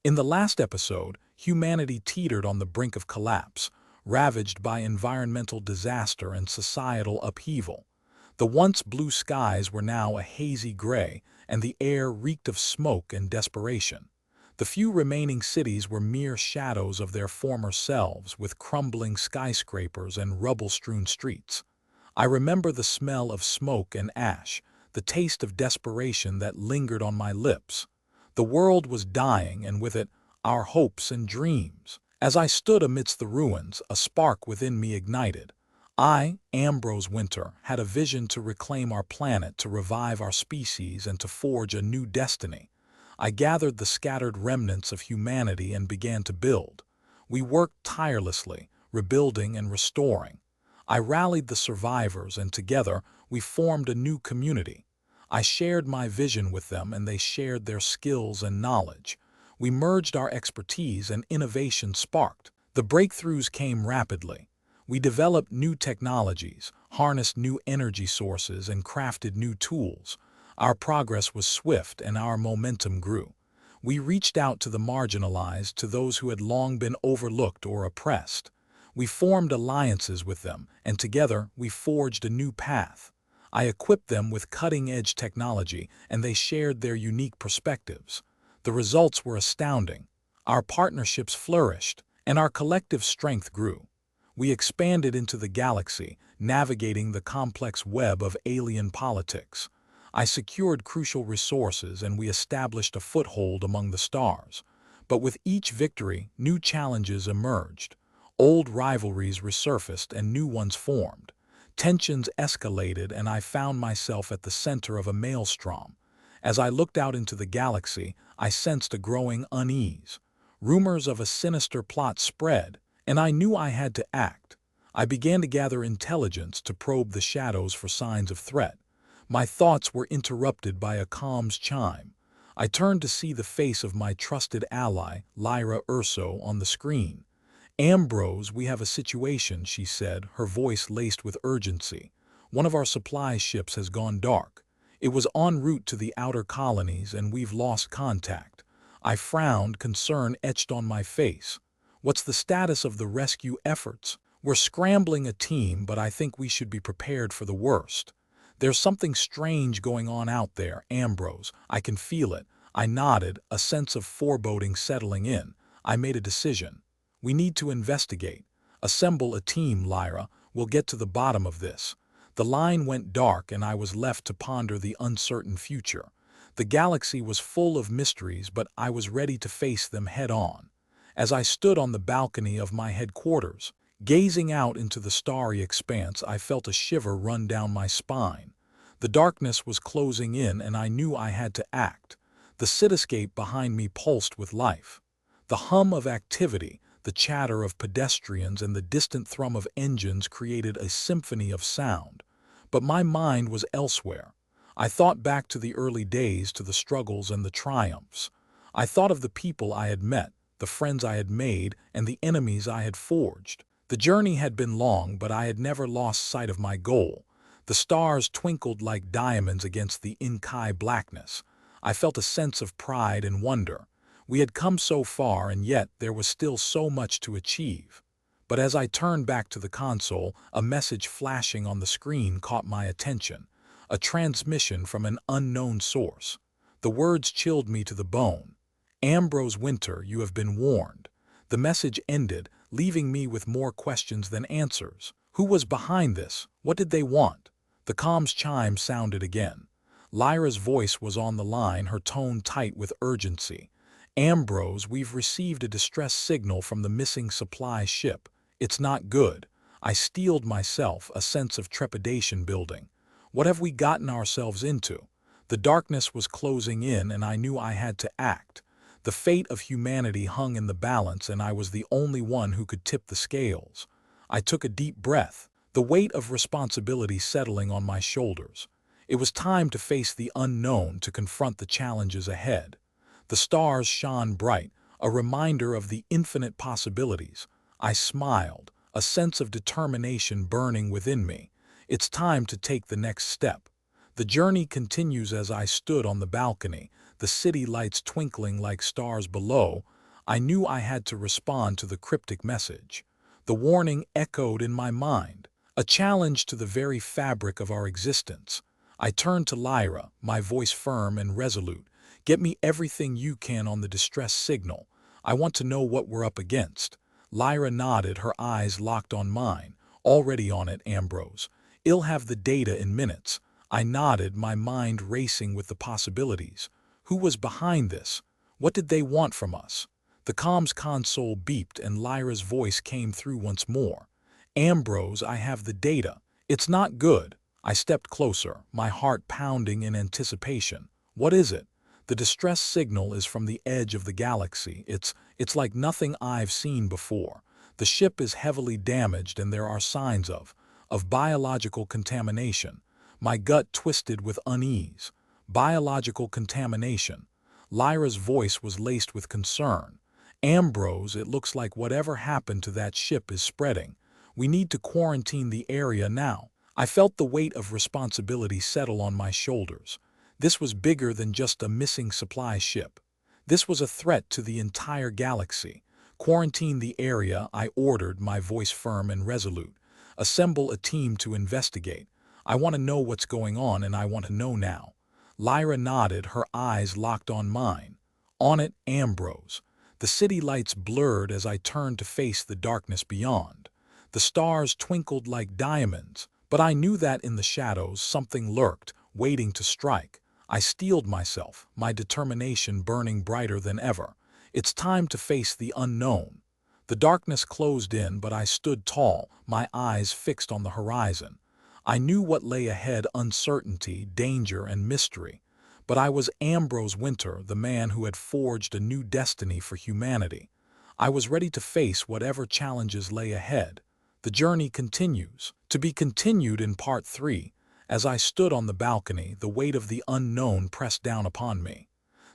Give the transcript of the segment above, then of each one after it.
In the last episode, humanity teetered on the brink of collapse, ravaged by environmental disaster and societal upheaval. The once blue skies were now a hazy gray, and the air reeked of smoke and desperation. The few remaining cities were mere shadows of their former selves, with crumbling skyscrapers and rubble-strewn streets. I remember the smell of smoke and ash, the taste of desperation that lingered on my lips. The world was dying, and with it, our hopes and dreams. As I stood amidst the ruins, a spark within me ignited. I, Ambrose Wynter, had a vision to reclaim our planet, to revive our species, and to forge a new destiny. I gathered the scattered remnants of humanity and began to build. We worked tirelessly, rebuilding and restoring. I rallied the survivors, and together we formed a new community. I shared my vision with them, and they shared their skills and knowledge. We merged our expertise, and innovation sparked. The breakthroughs came rapidly. We developed new technologies, harnessed new energy sources, and crafted new tools. Our progress was swift, and our momentum grew. We reached out to the marginalized, to those who had long been overlooked or oppressed. We formed alliances with them, and together we forged a new path. I equipped them with cutting-edge technology, and they shared their unique perspectives. The results were astounding. Our partnerships flourished, and our collective strength grew. We expanded into the galaxy, navigating the complex web of alien politics. I secured crucial resources, and we established a foothold among the stars. But with each victory, new challenges emerged. Old rivalries resurfaced and new ones formed. Tensions escalated, and I found myself at the center of a maelstrom. As I looked out into the galaxy, I sensed a growing unease. Rumors of a sinister plot spread, and I knew I had to act. I began to gather intelligence, to probe the shadows for signs of threat. My thoughts were interrupted by a comms chime. I turned to see the face of my trusted ally, Lyra Urso, on the screen. "Ambrose, we have a situation," she said, her voice laced with urgency. "One of our supply ships has gone dark. It was en route to the outer colonies, and we've lost contact." I frowned, concern etched on my face. "What's the status of the rescue efforts?" "We're scrambling a team, but I think we should be prepared for the worst." "There's something strange going on out there, Ambrose. I can feel it." I nodded, a sense of foreboding settling in. I made a decision. "We need to investigate. Assemble a team, Lyra. We'll get to the bottom of this." The line went dark, and I was left to ponder the uncertain future. The galaxy was full of mysteries, but I was ready to face them head-on. As I stood on the balcony of my headquarters, gazing out into the starry expanse, I felt a shiver run down my spine. The darkness was closing in, and I knew I had to act. The cityscape behind me pulsed with life. The hum of activity, the chatter of pedestrians, and the distant thrum of engines created a symphony of sound. But my mind was elsewhere. I thought back to the early days, to the struggles and the triumphs. I thought of the people I had met, the friends I had made, and the enemies I had forged. The journey had been long, but I had never lost sight of my goal. The stars twinkled like diamonds against the inky blackness. I felt a sense of pride and wonder. We had come so far, and yet there was still so much to achieve. But as I turned back to the console, a message flashing on the screen caught my attention. A transmission from an unknown source. The words chilled me to the bone. "Ambrose Wynter, you have been warned." The message ended, leaving me with more questions than answers. Who was behind this? What did they want? The comms chime sounded again. Lyra's voice was on the line, her tone tight with urgency. "Ambrose, we've received a distress signal from the missing supply ship. It's not good." I steeled myself, a sense of trepidation building. What have we gotten ourselves into? The darkness was closing in, and I knew I had to act. The fate of humanity hung in the balance, and I was the only one who could tip the scales. I took a deep breath, the weight of responsibility settling on my shoulders. It was time to face the unknown, to confront the challenges ahead. The stars shone bright, a reminder of the infinite possibilities. I smiled, a sense of determination burning within me. It's time to take the next step. The journey continues. As I stood on the balcony, the city lights twinkling like stars below, I knew I had to respond to the cryptic message. The warning echoed in my mind, a challenge to the very fabric of our existence. I turned to Lyra, my voice firm and resolute. "Get me everything you can on the distress signal. I want to know what we're up against." Lyra nodded, her eyes locked on mine. "Already on it, Ambrose. I'll have the data in minutes." I nodded, my mind racing with the possibilities. Who was behind this? What did they want from us? The comms console beeped and Lyra's voice came through once more. "Ambrose, I have the data. It's not good." I stepped closer, my heart pounding in anticipation. "What is it?" "The distress signal is from the edge of the galaxy. It's like nothing I've seen before. The ship is heavily damaged and there are signs of biological contamination." My gut twisted with unease. Biological contamination. Lyra's voice was laced with concern. "Ambrose, it looks like whatever happened to that ship is spreading. We need to quarantine the area now." I felt the weight of responsibility settle on my shoulders. This was bigger than just a missing supply ship. This was a threat to the entire galaxy. "Quarantine the area," I ordered, my voice firm and resolute. "Assemble a team to investigate. I want to know what's going on and I want to know now." Lyra nodded, her eyes locked on mine. "On it, Ambrose." The city lights blurred as I turned to face the darkness beyond. The stars twinkled like diamonds, but I knew that in the shadows something lurked, waiting to strike. I steeled myself, my determination burning brighter than ever. It's time to face the unknown. The darkness closed in, but I stood tall, my eyes fixed on the horizon. I knew what lay ahead: uncertainty, danger, and mystery. But I was Ambrose Wynter, the man who had forged a new destiny for humanity. I was ready to face whatever challenges lay ahead. The journey continues, to be continued in part 3. As I stood on the balcony, the weight of the unknown pressed down upon me.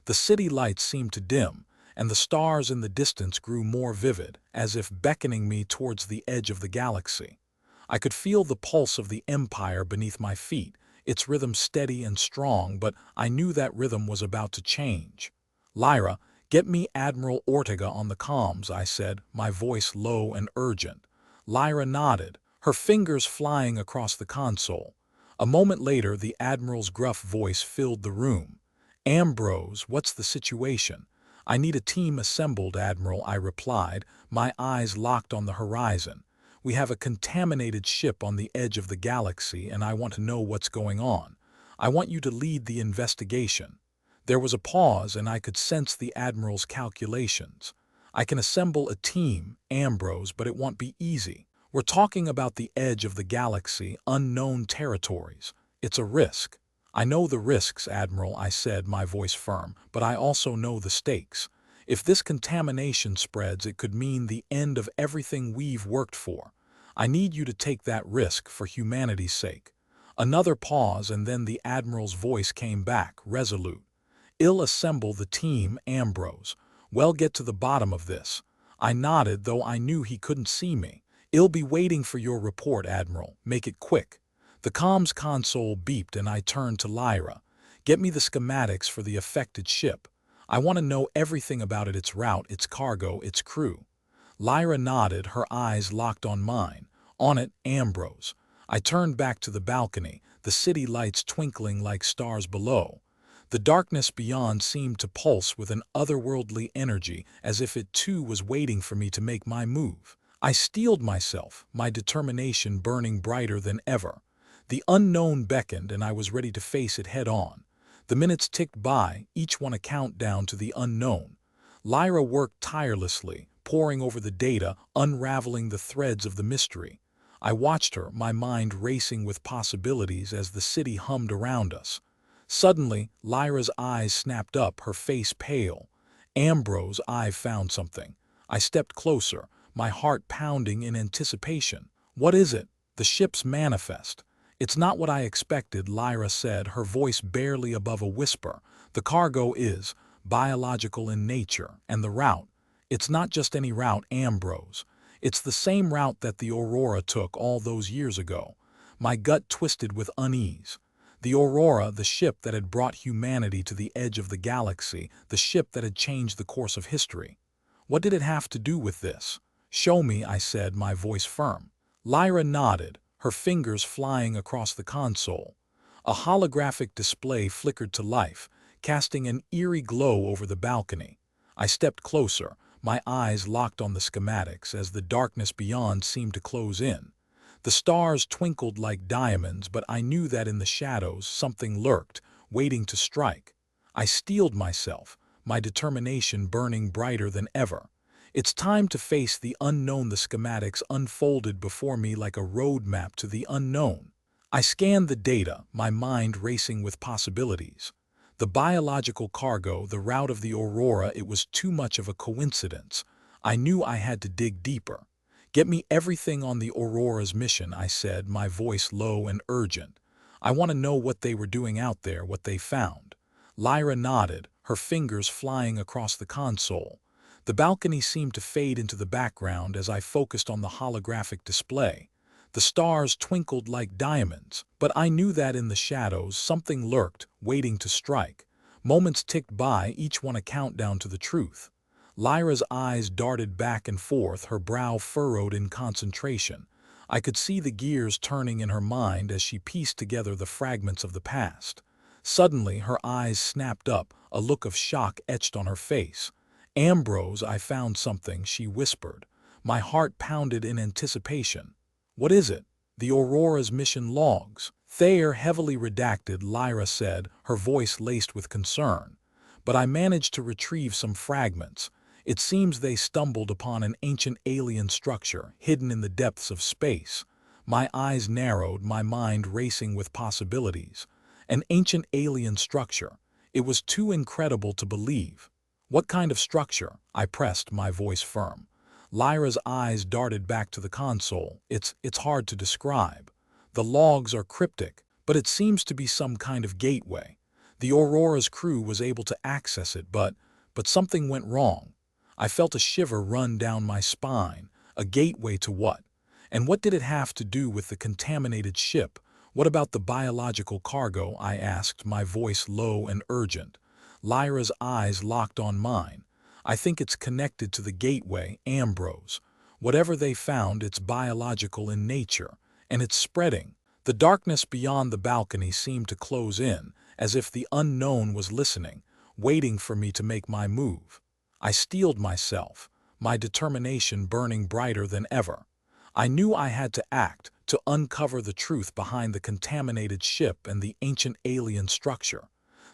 The city lights seemed to dim, and the stars in the distance grew more vivid, as if beckoning me towards the edge of the galaxy. I could feel the pulse of the Empire beneath my feet, its rhythm steady and strong, but I knew that rhythm was about to change. "Lyra, get me Admiral Ortega on the comms," I said, my voice low and urgent. Lyra nodded, her fingers flying across the console. A moment later, the Admiral's gruff voice filled the room. "Ambrose, what's the situation?" "I need a team assembled, Admiral," I replied, my eyes locked on the horizon. "We have a contaminated ship on the edge of the galaxy, and I want to know what's going on. I want you to lead the investigation." There was a pause, and I could sense the Admiral's calculations. "I can assemble a team, Ambrose, but it won't be easy. We're talking about the edge of the galaxy, unknown territories. It's a risk." "I know the risks, Admiral," I said, my voice firm, "but I also know the stakes. If this contamination spreads, it could mean the end of everything we've worked for. I need you to take that risk for humanity's sake." Another pause, and then the Admiral's voice came back, resolute. "I'll assemble the team, Ambrose. We'll get to the bottom of this." I nodded, though I knew he couldn't see me. "I'll be waiting for your report, Admiral. Make it quick." The comms console beeped and I turned to Lyra. "Get me the schematics for the affected ship. I want to know everything about it: its route, its cargo, its crew." Lyra nodded, her eyes locked on mine. "On it, Ambrose." I turned back to the balcony, the city lights twinkling like stars below. The darkness beyond seemed to pulse with an otherworldly energy, as if it too was waiting for me to make my move. I steeled myself, my determination burning brighter than ever. The unknown beckoned, and I was ready to face it head on. The minutes ticked by, each one a countdown to the unknown. Lyra worked tirelessly, poring over the data, unraveling the threads of the mystery. I watched her, my mind racing with possibilities as the city hummed around us. Suddenly, Lyra's eyes snapped up, her face pale. "Ambrose, I've found something." I stepped closer, my heart pounding in anticipation. "What is it?" "The ship's manifest." "It's not what I expected," Lyra said, her voice barely above a whisper. "The cargo is biological in nature, and the route, it's not just any route, Ambrose. It's the same route that the Aurora took all those years ago." My gut twisted with unease. The Aurora, the ship that had brought humanity to the edge of the galaxy, the ship that had changed the course of history. What did it have to do with this? Show me, I said, my voice firm. Lyra nodded, her fingers flying across the console. A holographic display flickered to life, casting an eerie glow over the balcony. I stepped closer, my eyes locked on the schematics as the darkness beyond seemed to close in. The stars twinkled like diamonds, but I knew that in the shadows something lurked, waiting to strike. I steeled myself, my determination burning brighter than ever. It's time to face the unknown. The schematics unfolded before me like a roadmap to the unknown. I scanned the data, my mind racing with possibilities. The biological cargo, the route of the Aurora, it was too much of a coincidence. I knew I had to dig deeper. Get me everything on the Aurora's mission, I said, my voice low and urgent. I want to know what they were doing out there, what they found. Lyra nodded, her fingers flying across the console. The balcony seemed to fade into the background as I focused on the holographic display. The stars twinkled like diamonds, but I knew that in the shadows something lurked, waiting to strike. Moments ticked by, each one a countdown to the truth. Lyra's eyes darted back and forth, her brow furrowed in concentration. I could see the gears turning in her mind as she pieced together the fragments of the past. Suddenly, her eyes snapped up, a look of shock etched on her face. "Ambrose, I found something," she whispered. My heart pounded in anticipation. "What is it?" "The Aurora's mission logs." "They're heavily redacted," Lyra said, her voice laced with concern. "But I managed to retrieve some fragments. It seems they stumbled upon an ancient alien structure hidden in the depths of space." My eyes narrowed, my mind racing with possibilities. An ancient alien structure. It was too incredible to believe. "What kind of structure?" I pressed, my voice firm. Lyra's eyes darted back to the console. It's hard to describe. The logs are cryptic, but it seems to be some kind of gateway. The Aurora's crew was able to access it, but something went wrong. I felt a shiver run down my spine. A gateway to what? And what did it have to do with the contaminated ship? "What about the biological cargo?" I asked, my voice low and urgent. Lyra's eyes locked on mine. "I think it's connected to the gateway, Ambrose. Whatever they found, it's biological in nature, and it's spreading." The darkness beyond the balcony seemed to close in, as if the unknown was listening, waiting for me to make my move. I steeled myself, my determination burning brighter than ever. I knew I had to act, to uncover the truth behind the contaminated ship and the ancient alien structure.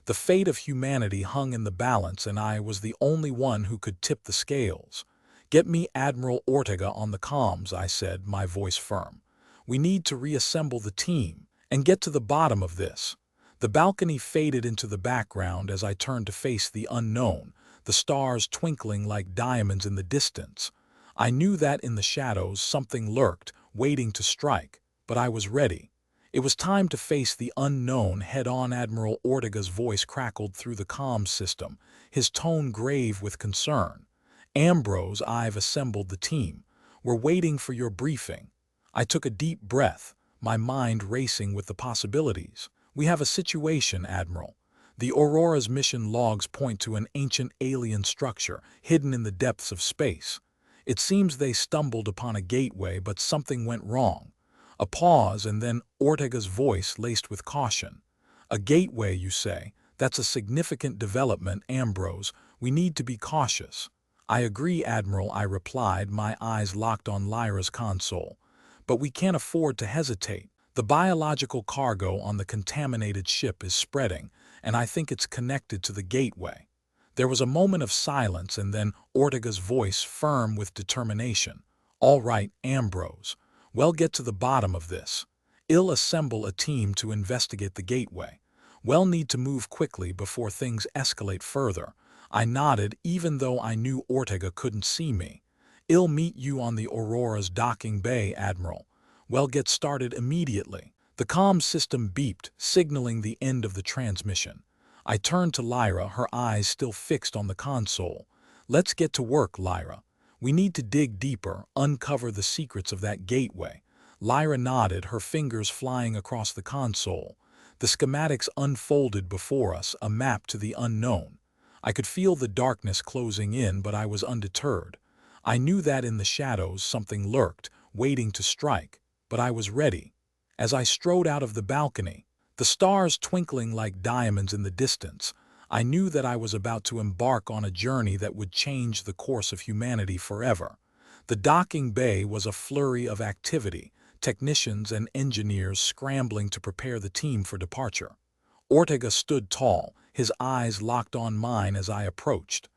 The fate of humanity hung in the balance, and I was the only one who could tip the scales. "Get me Admiral Ortega on the comms," I said, my voice firm. "We need to reassemble the team and get to the bottom of this." The balcony faded into the background as I turned to face the unknown, the stars twinkling like diamonds in the distance. I knew that in the shadows something lurked, waiting to strike, but I was ready. It was time to face the unknown head-on. Admiral Ortega's voice crackled through the comms system, his tone grave with concern. "Ambrose, I've assembled the team. We're waiting for your briefing." I took a deep breath, my mind racing with the possibilities. "We have a situation, Admiral. The Aurora's mission logs point to an ancient alien structure hidden in the depths of space. It seems they stumbled upon a gateway, but something went wrong." A pause, and then Ortega's voice laced with caution. "A gateway, you say? That's a significant development, Ambrose. We need to be cautious." "I agree, Admiral," I replied, my eyes locked on Lyra's console. "But we can't afford to hesitate. The biological cargo on the contaminated ship is spreading, and I think it's connected to the gateway." There was a moment of silence, and then Ortega's voice firm with determination. "All right, Ambrose. We'll get to the bottom of this. I'll assemble a team to investigate the gateway. We'll need to move quickly before things escalate further." I nodded, even though I knew Ortega couldn't see me. "I'll meet you on the Aurora's docking bay, Admiral. We'll get started immediately." The comm system beeped, signaling the end of the transmission. I turned to Lyra, her eyes still fixed on the console. "Let's get to work, Lyra. We need to dig deeper, uncover the secrets of that gateway." Lyra nodded, her fingers flying across the console. The schematics unfolded before us, a map to the unknown. I could feel the darkness closing in, but I was undeterred. I knew that in the shadows something lurked, waiting to strike, but I was ready. As I strode out of the balcony, the stars twinkling like diamonds in the distance, I knew that I was about to embark on a journey that would change the course of humanity forever. The docking bay was a flurry of activity, technicians and engineers scrambling to prepare the team for departure. Ortega stood tall, his eyes locked on mine as I approached.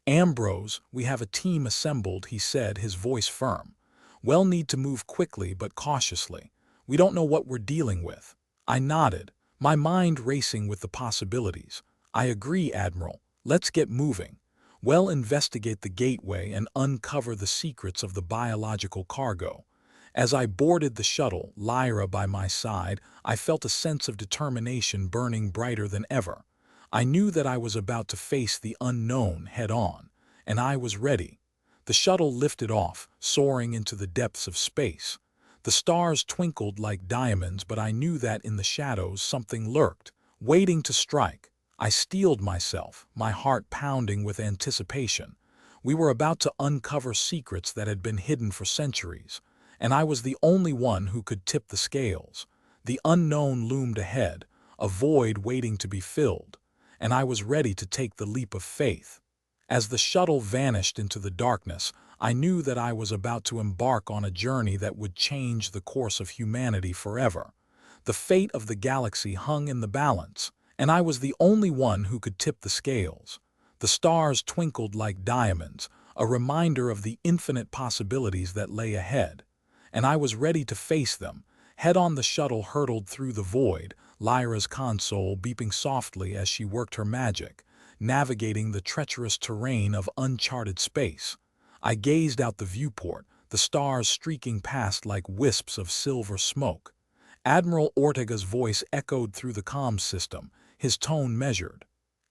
"Ambrose, we have a team assembled," he said, his voice firm. "We'll need to move quickly but cautiously. We don't know what we're dealing with." I nodded, my mind racing with the possibilities. "I agree, Admiral. Let's get moving. We'll investigate the gateway and uncover the secrets of the biological cargo." As I boarded the shuttle, Lyra by my side, I felt a sense of determination burning brighter than ever. I knew that I was about to face the unknown head-on, and I was ready. The shuttle lifted off, soaring into the depths of space. The stars twinkled like diamonds, but I knew that in the shadows something lurked, waiting to strike. I steeled myself, my heart pounding with anticipation. We were about to uncover secrets that had been hidden for centuries, and I was the only one who could tip the scales. The unknown loomed ahead, a void waiting to be filled, and I was ready to take the leap of faith. As the shuttle vanished into the darkness, I knew that I was about to embark on a journey that would change the course of humanity forever. The fate of the galaxy hung in the balance, and I was the only one who could tip the scales. The stars twinkled like diamonds, a reminder of the infinite possibilities that lay ahead. And I was ready to face them. Head on, the shuttle hurtled through the void, Lyra's console beeping softly as she worked her magic, navigating the treacherous terrain of uncharted space. I gazed out the viewport, the stars streaking past like wisps of silver smoke. Admiral Ortega's voice echoed through the comms system, his tone measured.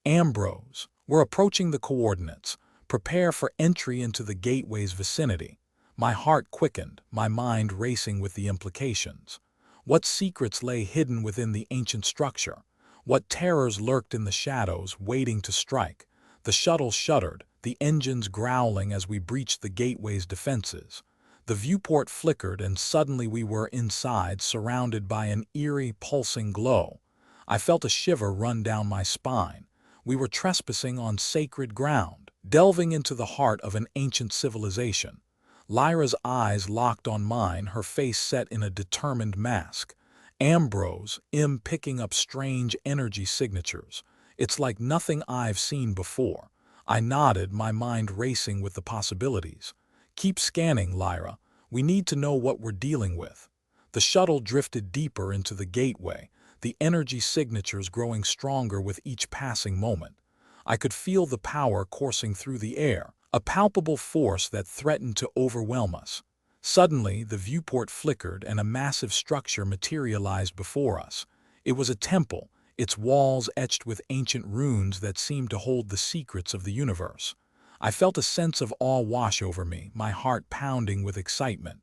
"Ambrose, we're approaching the coordinates. Prepare for entry into the gateway's vicinity." My heart quickened, my mind racing with the implications. What secrets lay hidden within the ancient structure? What terrors lurked in the shadows, waiting to strike? The shuttle shuddered, the engines growling as we breached the gateway's defenses. The viewport flickered, and suddenly we were inside, surrounded by an eerie, pulsing glow. I felt a shiver run down my spine. We were trespassing on sacred ground, delving into the heart of an ancient civilization. Lyra's eyes locked on mine, her face set in a determined mask. "Ambrose, picking up strange energy signatures. It's like nothing I've seen before." I nodded, my mind racing with the possibilities. "Keep scanning, Lyra. We need to know what we're dealing with." The shuttle drifted deeper into the gateway, the energy signatures growing stronger with each passing moment. I could feel the power coursing through the air, a palpable force that threatened to overwhelm us. Suddenly, the viewport flickered and a massive structure materialized before us. It was a temple, its walls etched with ancient runes that seemed to hold the secrets of the universe. I felt a sense of awe wash over me, my heart pounding with excitement.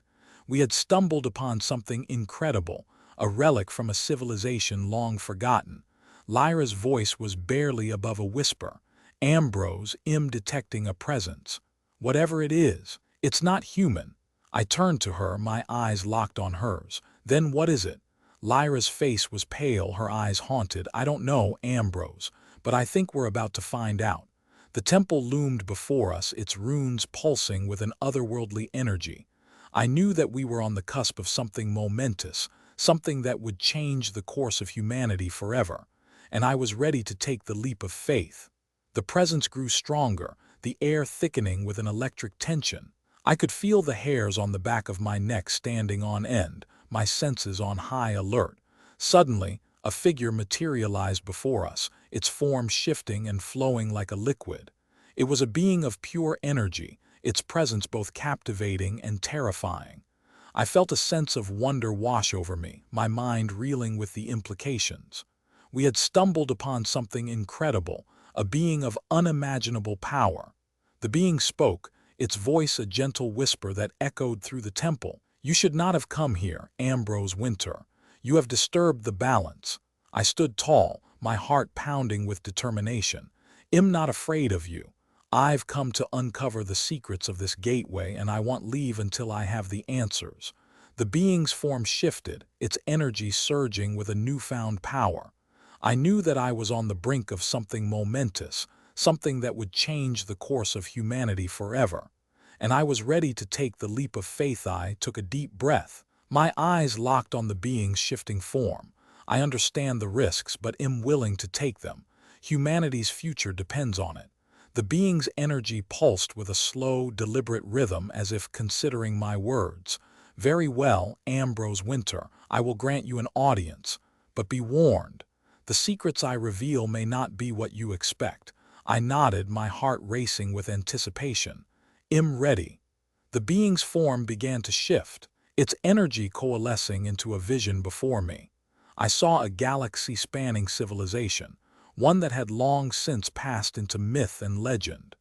We had stumbled upon something incredible, a relic from a civilization long forgotten. Lyra's voice was barely above a whisper. "Ambrose, detecting a presence. Whatever it is, it's not human." I turned to her, my eyes locked on hers. "Then what is it?" Lyra's face was pale, her eyes haunted. "I don't know, Ambrose, but I think we're about to find out." The temple loomed before us, its runes pulsing with an otherworldly energy. I knew that we were on the cusp of something momentous, something that would change the course of humanity forever, and I was ready to take the leap of faith. The presence grew stronger, the air thickening with an electric tension. I could feel the hairs on the back of my neck standing on end, my senses on high alert. Suddenly, a figure materialized before us, its form shifting and flowing like a liquid. It was a being of pure energy, its presence both captivating and terrifying. I felt a sense of wonder wash over me, my mind reeling with the implications. We had stumbled upon something incredible, a being of unimaginable power. The being spoke, its voice a gentle whisper that echoed through the temple. "You should not have come here, Ambrose Wynter. You have disturbed the balance." I stood tall, my heart pounding with determination. I'm not afraid of you. I've come to uncover the secrets of this gateway, and I won't leave until I have the answers. The being's form shifted, its energy surging with a newfound power. I knew that I was on the brink of something momentous, something that would change the course of humanity forever. And I was ready to take the leap of faith. I took a deep breath, my eyes locked on the being's shifting form. I understand the risks, but am willing to take them. Humanity's future depends on it. The being's energy pulsed with a slow, deliberate rhythm, as if considering my words. Very well, Ambrose Wynter, I will grant you an audience. But be warned. The secrets I reveal may not be what you expect. I nodded, my heart racing with anticipation. I'm ready. The being's form began to shift, its energy coalescing into a vision before me. I saw a galaxy-spanning civilization, one that had long since passed into myth and legend.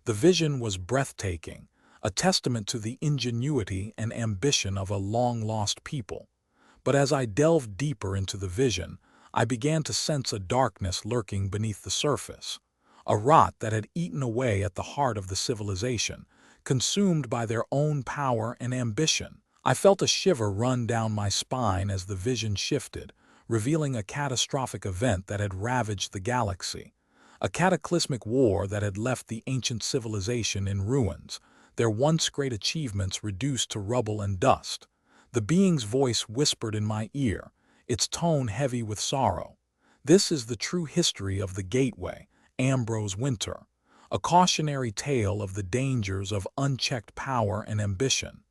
The vision was breathtaking, a testament to the ingenuity and ambition of a long-lost people. But as I delved deeper into the vision, I began to sense a darkness lurking beneath the surface, a rot that had eaten away at the heart of the civilization, consumed by their own power and ambition. I felt a shiver run down my spine as the vision shifted, revealing a catastrophic event that had ravaged the galaxy. A cataclysmic war that had left the ancient civilization in ruins, their once great achievements reduced to rubble and dust. The being's voice whispered in my ear, its tone heavy with sorrow. This is the true history of the Gateway, Ambrose Wynter, a cautionary tale of the dangers of unchecked power and ambition.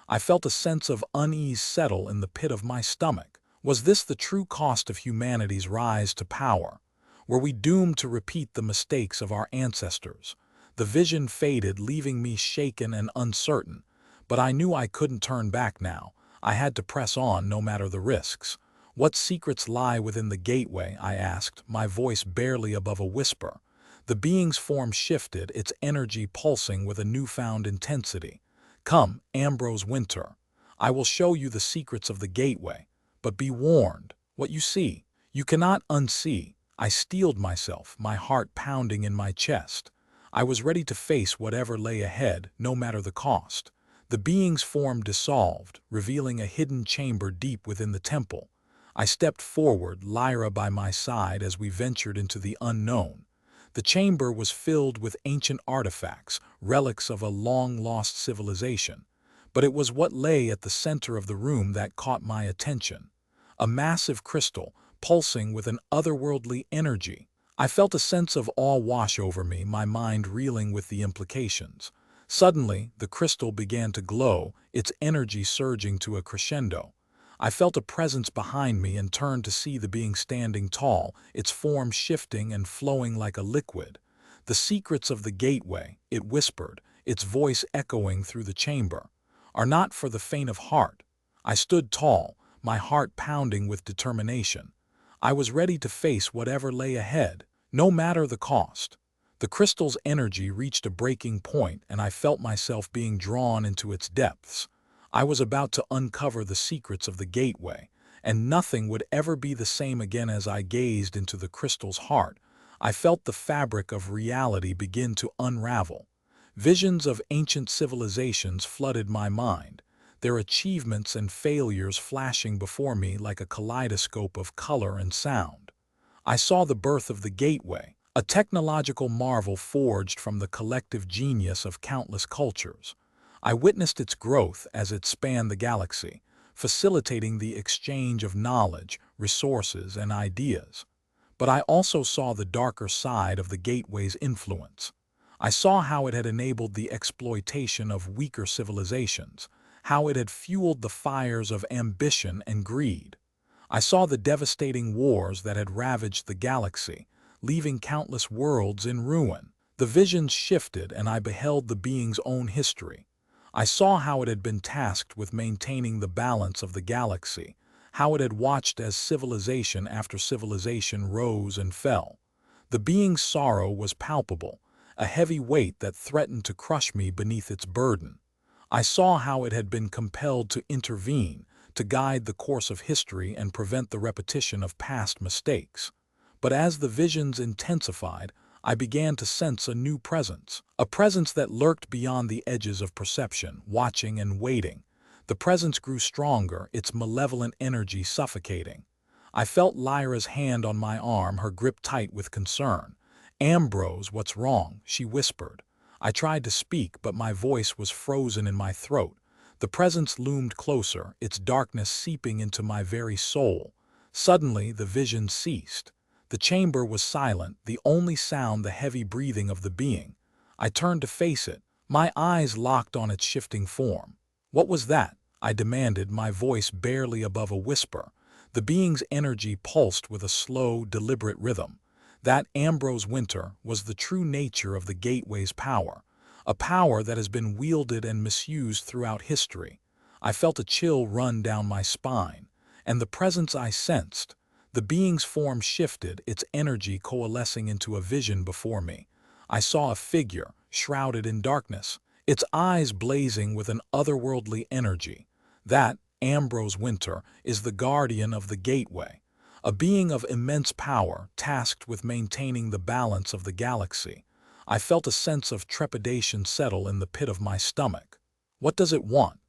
I felt a sense of unease settle in the pit of my stomach. Was this the true cost of humanity's rise to power? Were we doomed to repeat the mistakes of our ancestors? The vision faded, leaving me shaken and uncertain. But I knew I couldn't turn back now. I had to press on, no matter the risks. What secrets lie within the gateway? I asked, my voice barely above a whisper. The being's form shifted, its energy pulsing with a newfound intensity. Come, Ambrose Wynter. I will show you the secrets of the gateway. But be warned, what you see, you cannot unsee. I steeled myself, my heart pounding in my chest. I was ready to face whatever lay ahead, no matter the cost. The being's form dissolved, revealing a hidden chamber deep within the temple. I stepped forward, Lyra by my side, as we ventured into the unknown. The chamber was filled with ancient artifacts, relics of a long-lost civilization. But it was what lay at the center of the room that caught my attention. A massive crystal, pulsing with an otherworldly energy. I felt a sense of awe wash over me, my mind reeling with the implications. Suddenly, the crystal began to glow, its energy surging to a crescendo. I felt a presence behind me and turned to see the being standing tall, its form shifting and flowing like a liquid. The secrets of the gateway, it whispered, its voice echoing through the chamber, are not for the faint of heart. I stood tall, my heart pounding with determination. I was ready to face whatever lay ahead, no matter the cost. The crystal's energy reached a breaking point, and I felt myself being drawn into its depths. I was about to uncover the secrets of the gateway, and nothing would ever be the same again. As I gazed into the crystal's heart, I felt the fabric of reality begin to unravel. Visions of ancient civilizations flooded my mind, their achievements and failures flashing before me like a kaleidoscope of color and sound. I saw the birth of the gateway, a technological marvel forged from the collective genius of countless cultures. I witnessed its growth as it spanned the galaxy, facilitating the exchange of knowledge, resources, and ideas. But I also saw the darker side of the gateway's influence. I saw how it had enabled the exploitation of weaker civilizations, how it had fueled the fires of ambition and greed. I saw the devastating wars that had ravaged the galaxy, leaving countless worlds in ruin. The visions shifted, and I beheld the being's own history. I saw how it had been tasked with maintaining the balance of the galaxy, how it had watched as civilization after civilization rose and fell. The being's sorrow was palpable, a heavy weight that threatened to crush me beneath its burden. I saw how it had been compelled to intervene, to guide the course of history and prevent the repetition of past mistakes. But as the visions intensified, I began to sense a new presence. A presence that lurked beyond the edges of perception, watching and waiting. The presence grew stronger, its malevolent energy suffocating. I felt Lyra's hand on my arm, her grip tight with concern. "Ambrose, what's wrong?" she whispered. I tried to speak, but my voice was frozen in my throat. The presence loomed closer, its darkness seeping into my very soul. Suddenly, the vision ceased. The chamber was silent, the only sound the heavy breathing of the being. I turned to face it, my eyes locked on its shifting form. "What was that?" I demanded, my voice barely above a whisper. The being's energy pulsed with a slow, deliberate rhythm. That Ambrose Wynter was the true nature of the Gateway's power, a power that has been wielded and misused throughout history. I felt a chill run down my spine, and the presence I sensed. The being's form shifted, its energy coalescing into a vision before me. I saw a figure, shrouded in darkness, its eyes blazing with an otherworldly energy. That, Ambrose Wynter, is the guardian of the Gateway, a being of immense power tasked with maintaining the balance of the galaxy. I felt a sense of trepidation settle in the pit of my stomach. "What does it want?"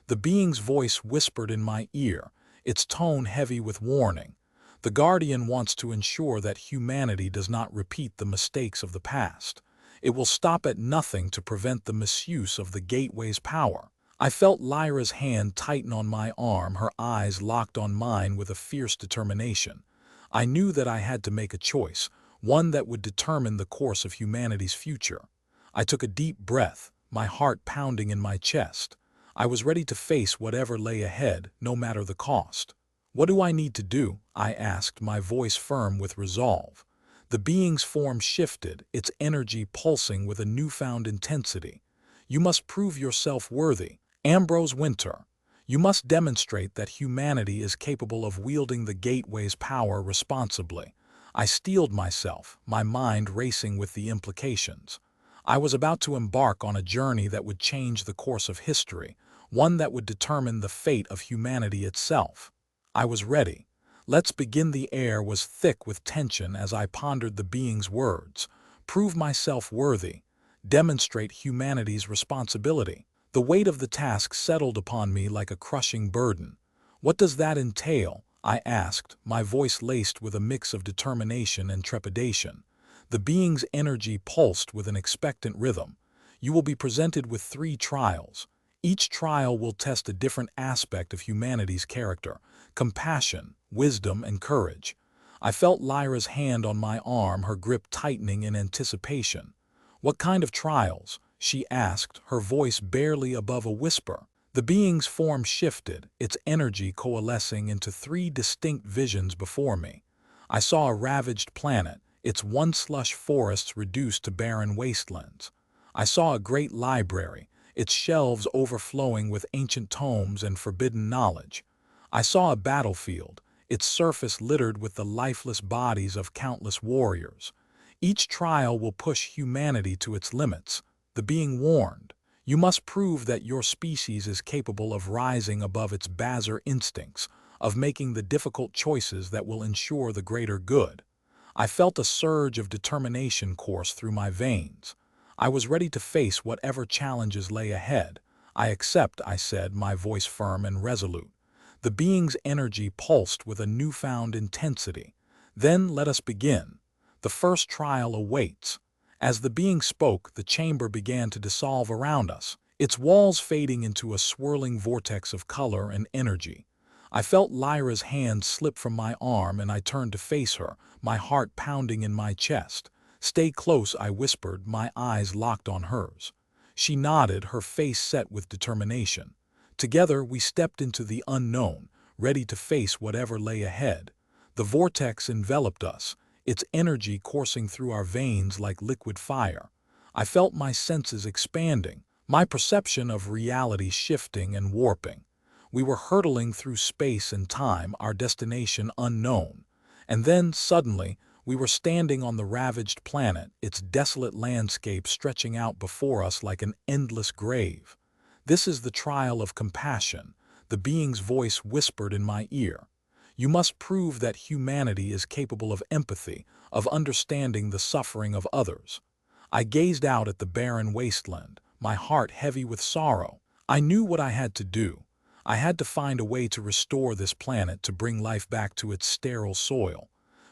The being's voice whispered in my ear, its tone heavy with warning. "The Guardian wants to ensure that humanity does not repeat the mistakes of the past. It will stop at nothing to prevent the misuse of the Gateway's power." I felt Lyra's hand tighten on my arm, her eyes locked on mine with a fierce determination. I knew that I had to make a choice, one that would determine the course of humanity's future. I took a deep breath, my heart pounding in my chest. I was ready to face whatever lay ahead, no matter the cost. "What do I need to do?" I asked, my voice firm with resolve. The being's form shifted, its energy pulsing with a newfound intensity. "You must prove yourself worthy, Ambrose Wynter. You must demonstrate that humanity is capable of wielding the Gateway's power responsibly." I steeled myself, my mind racing with the implications. I was about to embark on a journey that would change the course of history, one that would determine the fate of humanity itself. I was ready. "Let's begin." The air was thick with tension as I pondered the being's words. "Prove myself worthy. Demonstrate humanity's responsibility." The weight of the task settled upon me like a crushing burden. "What does that entail?" I asked, my voice laced with a mix of determination and trepidation. The being's energy pulsed with an expectant rhythm. "You will be presented with 3 trials. Each trial will test a different aspect of humanity's character: compassion, wisdom, and courage." I felt Lyra's hand on my arm, her grip tightening in anticipation. "What kind of trials?" she asked, her voice barely above a whisper. The being's form shifted, its energy coalescing into 3 distinct visions before me. I saw a ravaged planet, its once lush forests reduced to barren wastelands. I saw a great library, its shelves overflowing with ancient tomes and forbidden knowledge. I saw a battlefield, its surface littered with the lifeless bodies of countless warriors. Each trial will push humanity to its limits. The being warned, "You must prove that your species is capable of rising above its baser instincts, of making the difficult choices that will ensure the greater good." I felt a surge of determination course through my veins. I was ready to face whatever challenges lay ahead. "I accept," I said, my voice firm and resolute. The being's energy pulsed with a newfound intensity. "Then let us begin. The first trial awaits." As the being spoke, the chamber began to dissolve around us, its walls fading into a swirling vortex of color and energy. I felt Lyra's hand slip from my arm and I turned to face her, my heart pounding in my chest. "Stay close," I whispered, my eyes locked on hers. She nodded, her face set with determination. Together we stepped into the unknown, ready to face whatever lay ahead. The vortex enveloped us, its energy coursing through our veins like liquid fire. I felt my senses expanding, my perception of reality shifting and warping. We were hurtling through space and time, our destination unknown. And then, suddenly, we were standing on the ravaged planet, its desolate landscape stretching out before us like an endless grave. "This is the trial of compassion," the being's voice whispered in my ear. You must prove that humanity is capable of empathy, of understanding the suffering of others. I gazed out at the barren wasteland, my heart heavy with sorrow. I knew what I had to do. I had to find a way to restore this planet to bring life back to its sterile soil.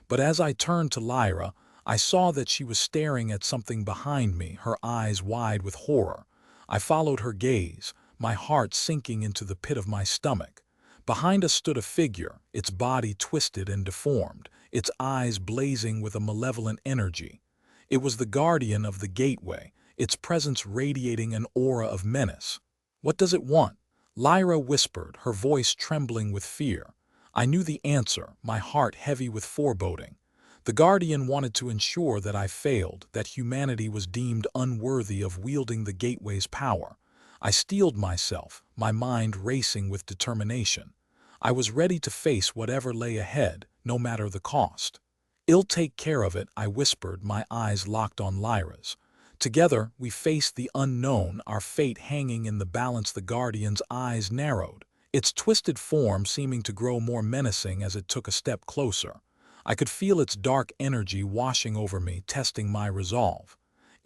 But as I turned to Lyra, I saw that she was staring at something behind me, her eyes wide with horror. I followed her gaze, my heart sinking into the pit of my stomach. Behind us stood a figure, its body twisted and deformed, its eyes blazing with a malevolent energy. It was the guardian of the gateway, its presence radiating an aura of menace. "What does it want?" Lyra whispered, her voice trembling with fear. I knew the answer, my heart heavy with foreboding. The Guardian wanted to ensure that I failed, that humanity was deemed unworthy of wielding the gateway's power. I steeled myself, my mind racing with determination. I was ready to face whatever lay ahead, no matter the cost. "I'll take care of it," I whispered, my eyes locked on Lyra's. Together, we faced the unknown, our fate hanging in the balance. The Guardian's eyes narrowed, its twisted form seeming to grow more menacing as it took a step closer. I could feel its dark energy washing over me, testing my resolve.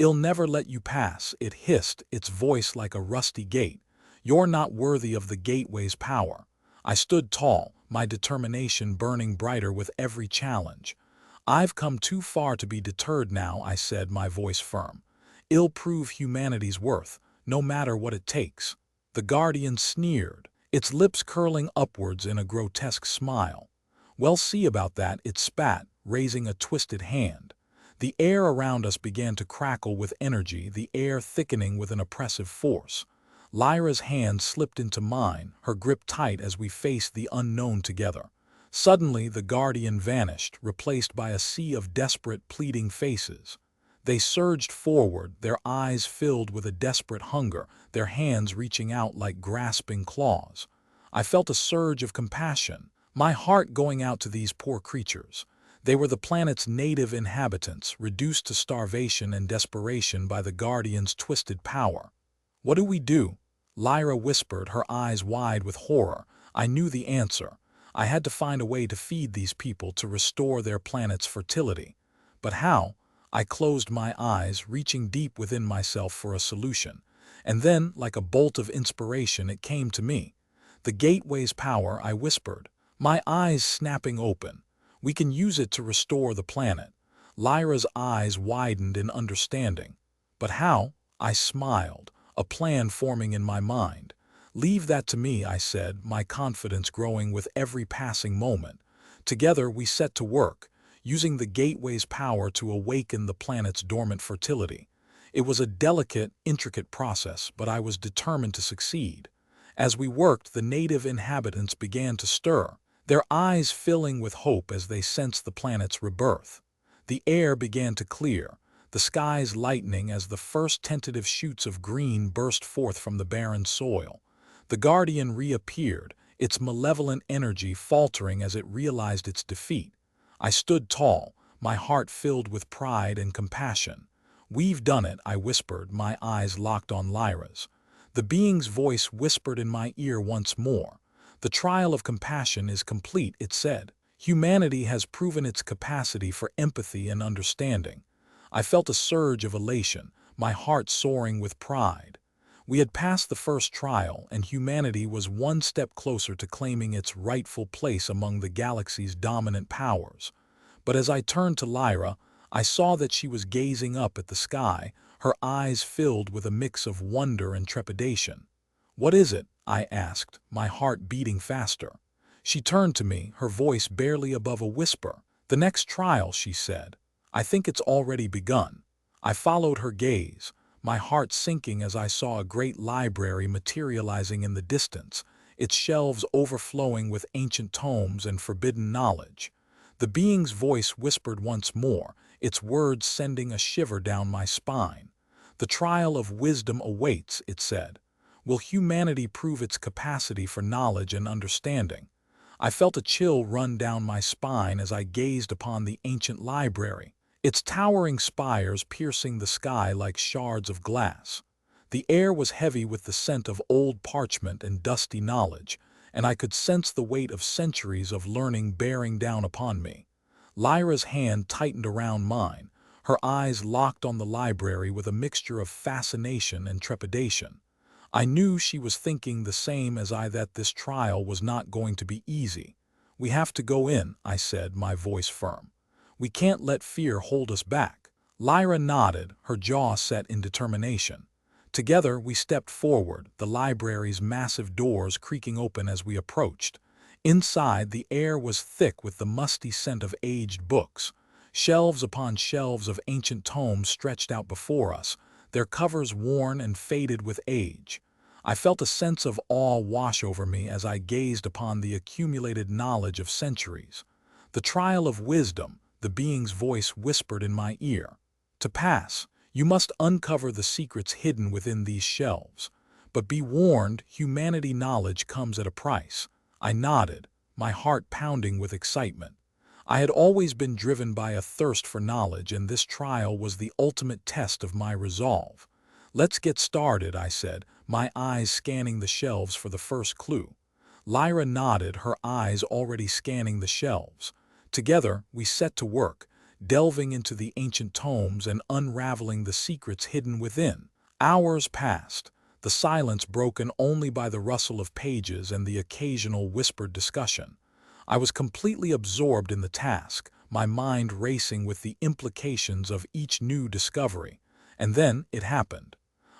"I'll never let you pass," it hissed, its voice like a rusty gate. "You're not worthy of the gateway's power." I stood tall, my determination burning brighter with every challenge. "I've come too far to be deterred now," I said, my voice firm. "I'll prove humanity's worth, no matter what it takes." The Guardian sneered, its lips curling upwards in a grotesque smile. "Well, see about that," it spat, raising a twisted hand. The air around us began to crackle with energy, the air thickening with an oppressive force. Lyra's hand slipped into mine, her grip tight as we faced the unknown together. Suddenly, the Guardian vanished, replaced by a sea of desperate, pleading faces. They surged forward, their eyes filled with a desperate hunger, their hands reaching out like grasping claws. I felt a surge of compassion, my heart going out to these poor creatures. They were the planet's native inhabitants, reduced to starvation and desperation by the Guardian's twisted power. "What do we do?" Lyra whispered, her eyes wide with horror. I knew the answer. I had to find a way to feed these people, to restore their planet's fertility. But how? I closed my eyes, reaching deep within myself for a solution. And then, like a bolt of inspiration, it came to me. "The gateway's power," I whispered, my eyes snapping open. "We can use it to restore the planet." Lyra's eyes widened in understanding. "But how?" I smiled, a plan forming in my mind. "Leave that to me," I said, my confidence growing with every passing moment. Together we set to work, using the gateway's power to awaken the planet's dormant fertility. It was a delicate, intricate process, but I was determined to succeed. As we worked, the native inhabitants began to stir, their eyes filling with hope as they sensed the planet's rebirth. The air began to clear, the skies lightening as the first tentative shoots of green burst forth from the barren soil. The Guardian reappeared, its malevolent energy faltering as it realized its defeat. I stood tall, my heart filled with pride and compassion. "We've done it," I whispered, my eyes locked on Lyra's. The being's voice whispered in my ear once more. "The trial of compassion is complete," it said. "Humanity has proven its capacity for empathy and understanding." I felt a surge of elation, my heart soaring with pride. We had passed the first trial, and humanity was one step closer to claiming its rightful place among the galaxy's dominant powers. But as I turned to Lyra, I saw that she was gazing up at the sky, her eyes filled with a mix of wonder and trepidation. "What is it?" I asked, my heart beating faster. She turned to me, her voice barely above a whisper. "The next trial," she said. "I think it's already begun." I followed her gaze, my heart sinking as I saw a great library materializing in the distance, its shelves overflowing with ancient tomes and forbidden knowledge. The being's voice whispered once more, its words sending a shiver down my spine. "The trial of wisdom awaits," it said. "Will humanity prove its capacity for knowledge and understanding?" I felt a chill run down my spine as I gazed upon the ancient library, its towering spires piercing the sky like shards of glass. The air was heavy with the scent of old parchment and dusty knowledge, and I could sense the weight of centuries of learning bearing down upon me. Lyra's hand tightened around mine, her eyes locked on the library with a mixture of fascination and trepidation. I knew she was thinking the same as I, that this trial was not going to be easy. "We have to go in," I said, my voice firm. "We can't let fear hold us back." Lyra nodded, her jaw set in determination. Together we stepped forward, the library's massive doors creaking open as we approached. Inside, the air was thick with the musty scent of aged books. Shelves upon shelves of ancient tomes stretched out before us, their covers worn and faded with age. I felt a sense of awe wash over me as I gazed upon the accumulated knowledge of centuries. "The trial of wisdom," the being's voice whispered in my ear. "To pass, you must uncover the secrets hidden within these shelves. But be warned, humanity knowledge comes at a price." I nodded, my heart pounding with excitement. I had always been driven by a thirst for knowledge, and this trial was the ultimate test of my resolve. "Let's get started," I said, my eyes scanning the shelves for the first clue. Lyra nodded, her eyes already scanning the shelves. Together, we set to work, delving into the ancient tomes and unraveling the secrets hidden within. Hours passed, the silence broken only by the rustle of pages and the occasional whispered discussion. I was completely absorbed in the task, my mind racing with the implications of each new discovery. And then it happened.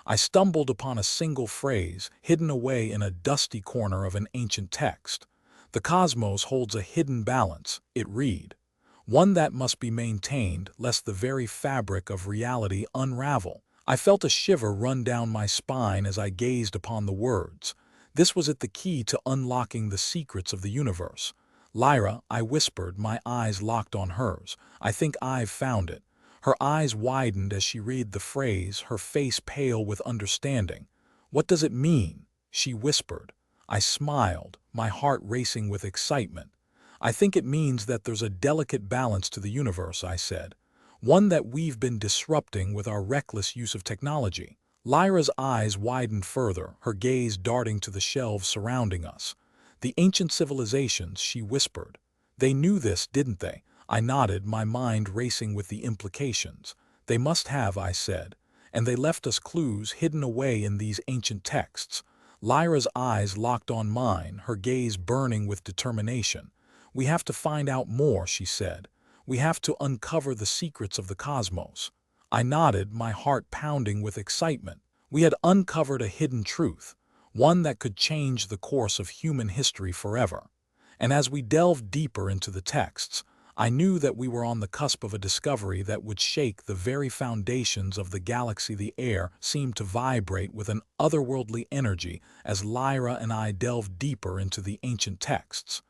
I stumbled upon a single phrase, hidden away in a dusty corner of an ancient text. "The cosmos holds a hidden balance," it read. "One that must be maintained lest the very fabric of reality unravel." I felt a shiver run down my spine as I gazed upon the words. This was the key to unlocking the secrets of the universe. "Lyra," I whispered, my eyes locked on hers, "I think I've found it." Her eyes widened as she read the phrase, her face pale with understanding. "What does it mean?" she whispered. I smiled, my heart racing with excitement. "I think it means that there's a delicate balance to the universe," I said. "One that we've been disrupting with our reckless use of technology." Lyra's eyes widened further, her gaze darting to the shelves surrounding us. "The ancient civilizations," she whispered. "They knew this, didn't they?" I nodded, my mind racing with the implications. "They must have," I said. "And they left us clues hidden away in these ancient texts." Lyra's eyes locked on mine, her gaze burning with determination. "We have to find out more," she said. "We have to uncover the secrets of the cosmos." I nodded, my heart pounding with excitement. We had uncovered a hidden truth, one that could change the course of human history forever. And as we delved deeper into the texts, I knew that we were on the cusp of a discovery that would shake the very foundations of the galaxy. The air seemed to vibrate with an otherworldly energy as Lyra and I delved deeper into the ancient texts.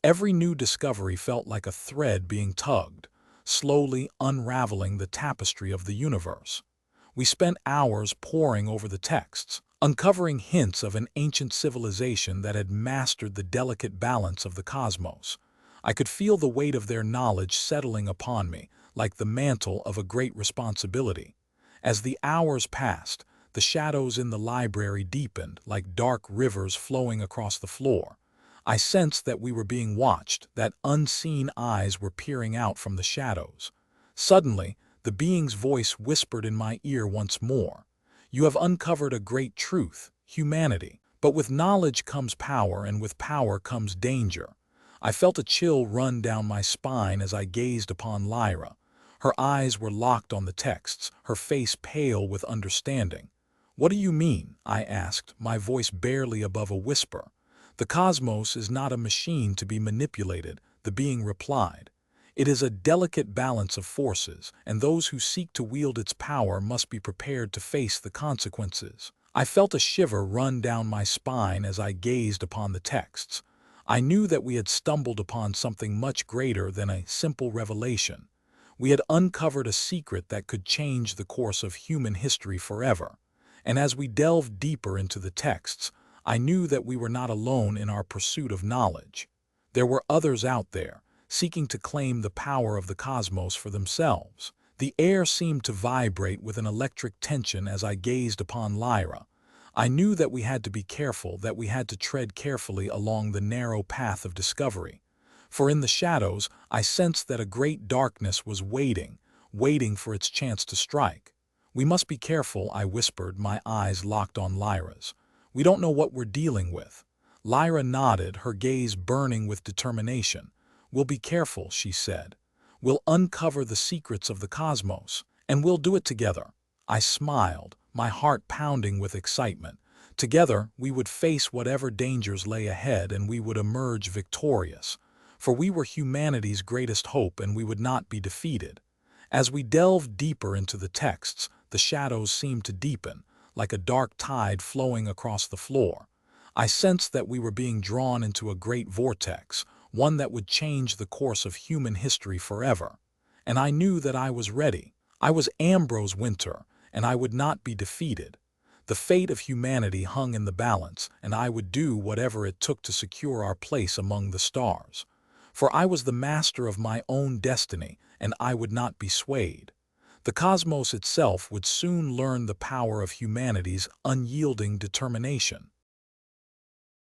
Every new discovery felt like a thread being tugged, slowly unraveling the tapestry of the universe. We spent hours poring over the texts, uncovering hints of an ancient civilization that had mastered the delicate balance of the cosmos. I could feel the weight of their knowledge settling upon me, like the mantle of a great responsibility. As the hours passed, the shadows in the library deepened, like dark rivers flowing across the floor. I sensed that we were being watched, that unseen eyes were peering out from the shadows. Suddenly, the being's voice whispered in my ear once more. "You have uncovered a great truth, humanity. But with knowledge comes power, and with power comes danger." I felt a chill run down my spine as I gazed upon Lyra. Her eyes were locked on the texts, her face pale with understanding. "What do you mean?" I asked, my voice barely above a whisper. "The cosmos is not a machine to be manipulated," the being replied. "It is a delicate balance of forces, and those who seek to wield its power must be prepared to face the consequences." I felt a shiver run down my spine as I gazed upon the texts. I knew that we had stumbled upon something much greater than a simple revelation. We had uncovered a secret that could change the course of human history forever. And as we delved deeper into the texts, I knew that we were not alone in our pursuit of knowledge. There were others out there, seeking to claim the power of the cosmos for themselves. The air seemed to vibrate with an electric tension as I gazed upon Lyra. I knew that we had to be careful, that we had to tread carefully along the narrow path of discovery. For in the shadows, I sensed that a great darkness was waiting for its chance to strike. "We must be careful," I whispered, my eyes locked on Lyra's. "We don't know what we're dealing with." Lyra nodded, her gaze burning with determination. "We'll be careful," she said. "We'll uncover the secrets of the cosmos, and we'll do it together." I smiled, my heart pounding with excitement. Together, we would face whatever dangers lay ahead, and we would emerge victorious. For we were humanity's greatest hope, and we would not be defeated. As we delved deeper into the texts, the shadows seemed to deepen, like a dark tide flowing across the floor. I sensed that we were being drawn into a great vortex, one that would change the course of human history forever. And I knew that I was ready. I was Ambrose Wynter, and I would not be defeated. The fate of humanity hung in the balance, and I would do whatever it took to secure our place among the stars. For I was the master of my own destiny, and I would not be swayed. The cosmos itself would soon learn the power of humanity's unyielding determination.